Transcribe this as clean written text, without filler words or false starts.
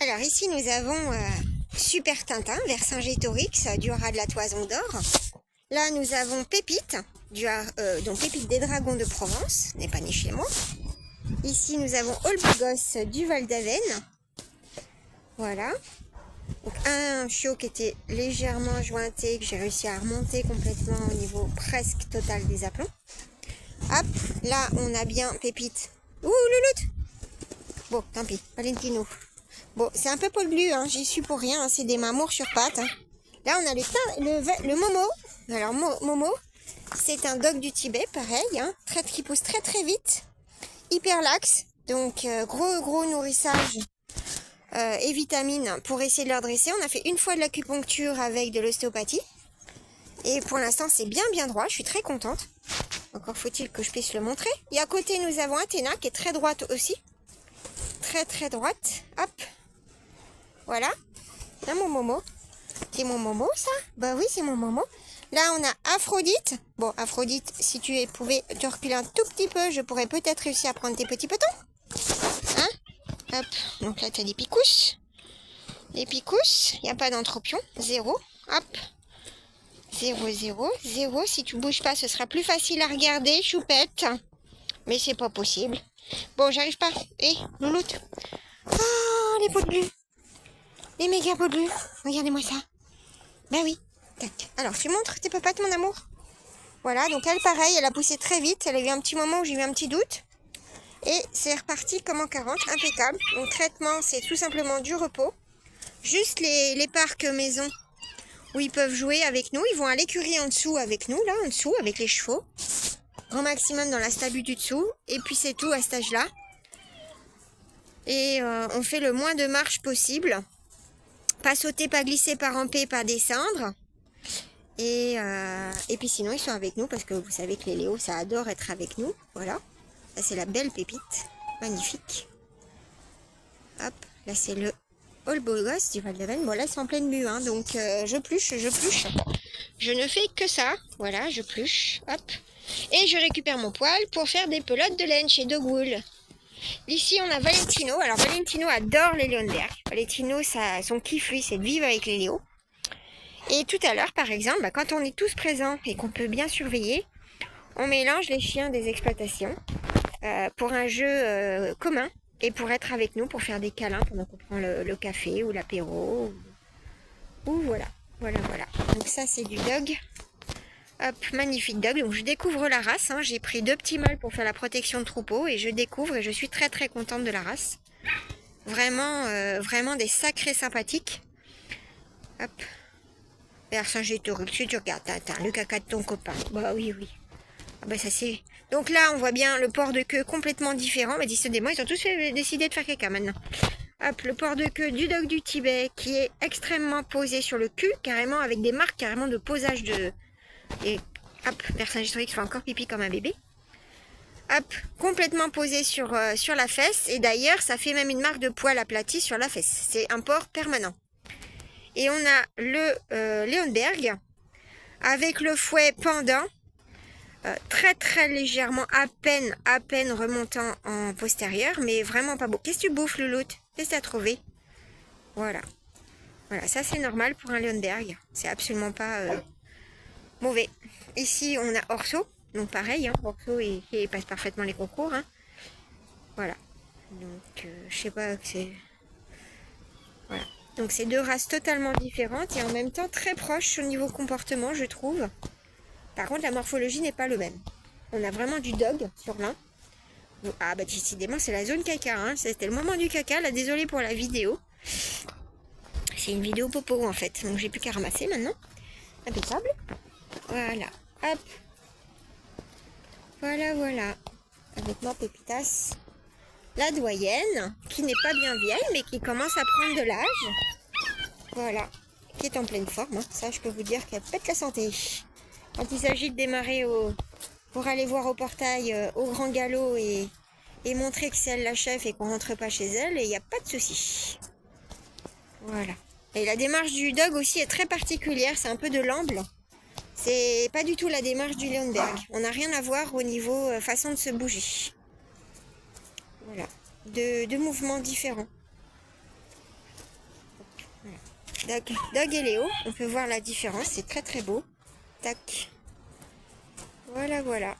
Alors ici nous avons Super Tintin, Vercingétorix, du haras de la Toison d'Or. Là nous avons Pépite, donc Pépite des Dragons de Provence, n'est pas né chez moi. Ici nous avons Olbogos du Val d'Aven. Voilà. Donc un chiot qui était légèrement jointé, que j'ai réussi à remonter complètement au niveau presque total des aplombs. Hop, là on a bien Pépite. Ouh, louloute. Bon, tant pis, Valentino. Bon, c'est un peu pollu, hein, j'y suis pour rien, hein, c'est des mamours sur pattes. Hein. Là on a le Momo. Alors Momo, c'est un dog du Tibet, pareil, hein, qui pousse très très vite. Hyper laxe, donc gros nourrissage et vitamines pour essayer de le redresser. On a fait une fois de l'acupuncture avec de l'ostéopathie. Et pour l'instant, c'est bien droit. Je suis très contente. Encore faut-il que je puisse le montrer. Et à côté, nous avons Athéna qui est très droite aussi. Très droite. Hop. Voilà. Là, mon Momo. C'est mon Momo, ça? Bah oui, c'est mon Momo. Là, on a Aphrodite. Bon, Aphrodite, si tu pouvais te reculer un tout petit peu, je pourrais peut-être réussir à prendre tes petits petons. Hein? Hop. Donc là, tu as des picousses. Les picousses, il n'y a pas d'anthropion. 0. Hop. 0. Si tu bouges pas, ce sera plus facile à regarder, choupette. Mais c'est pas possible. Bon, j'arrive pas. Louloute. Oh, les peaux de bleu. Les méga peaux de bleu. Regardez-moi ça. Ben oui. Tac. Alors, tu montres tes papates, mon amour. Voilà, donc elle, pareil, elle a poussé très vite. Elle a eu un petit moment où j'ai eu un petit doute. Et c'est reparti comme en 40, impeccable. Donc, traitement, c'est tout simplement du repos. Juste les parcs maison où ils peuvent jouer avec nous. Ils vont à l'écurie en dessous avec nous, là, en dessous, avec les chevaux. Grand maximum dans la stabu du dessous. Et puis c'est tout à cet âge-là. Et on fait le moins de marche possible. Pas sauter, pas glisser, pas ramper, pas descendre. Et puis sinon, ils sont avec nous parce que vous savez que les Léos, ça adore être avec nous. Voilà. Là, c'est la belle Pépite. Magnifique. Hop. Là, c'est le Olbogos du Val d'Aven. Bon, là, c'est en pleine mue, hein, donc je pluche. Je ne fais que ça. Voilà, je pluche. Hop. Et je récupère mon poil pour faire des pelotes de laine chez Dogwool. Ici, on a Valentino. Alors, Valentino adore les Leonberg. Valentino, son kiff, lui, c'est de vivre avec les Léos. Et tout à l'heure, par exemple, quand on est tous présents et qu'on peut bien surveiller, on mélange les chiens des exploitations pour un jeu commun et pour être avec nous, pour faire des câlins pendant qu'on prend le café ou l'apéro. Ou voilà. Donc ça, c'est du dog. Hop, magnifique dog. Donc je découvre la race. Hein. J'ai pris 2 petits mâles pour faire la protection de troupeau et je découvre et je suis très contente de la race. Vraiment des sacrés sympathiques. Hop. Vercingétorix, si tu regardes, le caca de ton copain. Bah oui. Ah bah ça c'est. Donc là, on voit bien le port de queue complètement différent. Mais décidément, ils ont tous décidé de faire caca maintenant. Hop, le port de queue du dog du Tibet qui est extrêmement posé sur le cul, carrément avec des marques carrément de posage de. Et hop, Vercingétorix fait encore pipi comme un bébé. Hop, complètement posé sur la fesse. Et d'ailleurs, ça fait même une marque de poil aplati sur la fesse. C'est un port permanent. Et on a le Leonberg avec le fouet pendant, très légèrement, à peine remontant en postérieur, mais vraiment pas beau. Qu'est-ce que tu bouffes, louloute? Qu'est-ce que tu as trouvé? Voilà, ça c'est normal pour un Leonberg. C'est absolument pas mauvais. Ici, on a Orso, donc pareil, hein, Orso il passe parfaitement les concours. Hein. Voilà, donc je sais pas, c'est... Voilà. Donc c'est 2 races totalement différentes et en même temps très proches au niveau comportement, je trouve. Par contre, la morphologie n'est pas le même. On a vraiment du dog sur l'un. Ah bah décidément, c'est la zone caca. Hein. C'était le moment du caca. Là, désolé pour la vidéo. C'est une vidéo popo en fait. Donc j'ai plus qu'à ramasser maintenant. Impeccable. Voilà. Hop. Voilà. Avec ma pépitas. La doyenne, qui n'est pas bien vieille, mais qui commence à prendre de l'âge. Voilà, qui est en pleine forme. Hein. Ça, je peux vous dire qu'elle pète la santé. Quand il s'agit de démarrer pour aller voir au portail au grand galop et montrer que c'est elle la chef et qu'on rentre pas chez elle, il n'y a pas de souci. Voilà. Et la démarche du dog aussi est très particulière. C'est un peu de l'amble. C'est pas du tout la démarche du Leonberg. On n'a rien à voir au niveau façon de se bouger. Voilà, 2 mouvements différents. Doug et Léo. On peut voir la différence, c'est très très beau. Tac. Voilà, voilà.